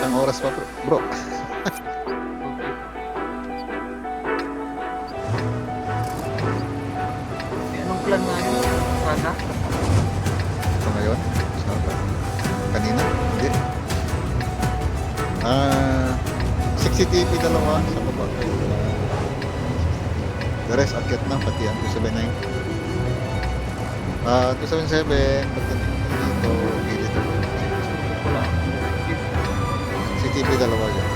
Isang oras pa bro. Anong plan nga yun? Sana? Ito ngayon? Saan? Kanina? Hindi. 6CTP dalawa sa baba. The rest akyat na pati ang 279. 277 pati dito dito. Wala. CTP dalawa dyan.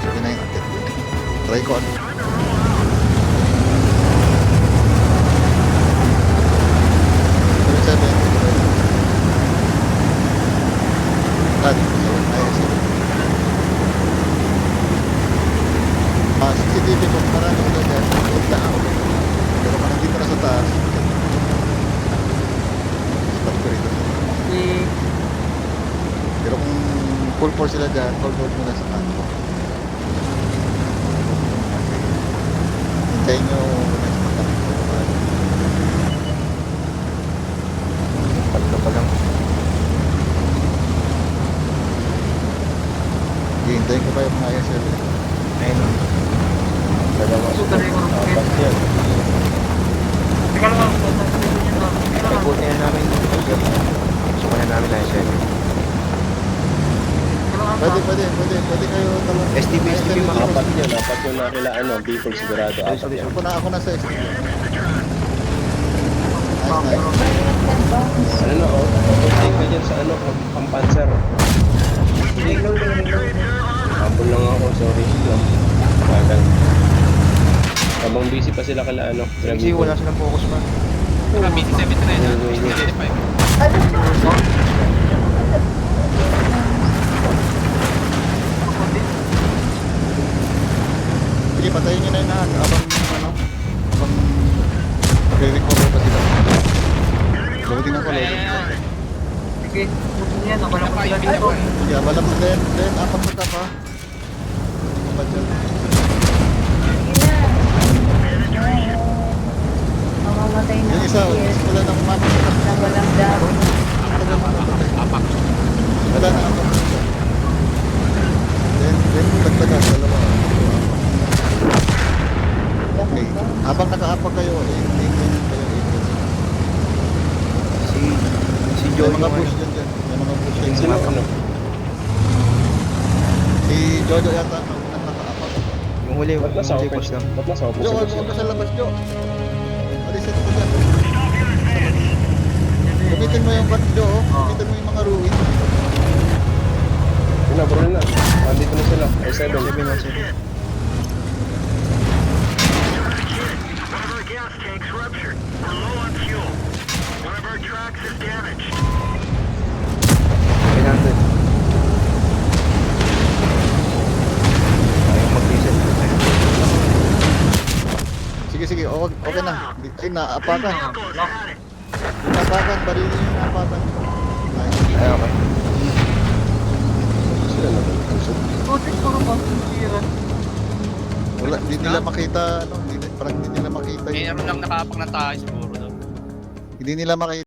279 akyat. Try ko ano. CCTV ko maraming ganyan punta ako pero kung nandito na sa taas stop ko rito Okay. pero kung full force sila dyan full force muna sa taas hintayin nyo next matapos palito pa lang hihintayin ko pa yung mga ISL ayun o dalawa Sugar yung mga Apat yan. Teka lang, sasabihin niya na. Pagbuti na namin. Suka na namin lang siya. Pwede kayo talaga. STB mga Apat yun na kila people sigurado. Apat yan. Ako na sa STB. Ano na, take ka dyan sa pampanser. Humble lang ako, sorry. Bagal. Habang busy pa sila kala Kasi wala silang focus pa. Busy 73 na, busy 75. Sige, patayin nyo na yun habang magre-recover pa sila. Loading ako, loading. Sige, buti niya, wala pa sila dito. Yeah, wala mo then apat sa top ha. Apat dyan. Mamamatay na Yung isa, wala nang mama. na walang dami. Apak. Wala na apat. Then dagdagan, dalawa. Okay, habang nakaapak kayo, hindi kayo ikot. Si May Joe mga yung push dyan dyan. May mga push dyan. Sino Si Jojo yata ang nakaapak. yung huli Ba't nasa open push siya? lang. Ba't nasa open Jo, siya? huwag ka sa labas, Jo. Alisin ko dyan. Gamitin mo yung bat, Jo. Gamitin mo yung mga ruin. Yun na, bro na. Nandito na sila. Ay, 7. 7. Ayaw mag-diesel. Sige, okay na. Ay, naapakan. Naapakan, barilin yung naapakan. Ay, okay. Sila na. Buti ko ba? Sira. Wala, hindi nila makita, parang hindi nila makita Eh, yung, lang nakaapak ng tayo siguro daw. hindi nila makita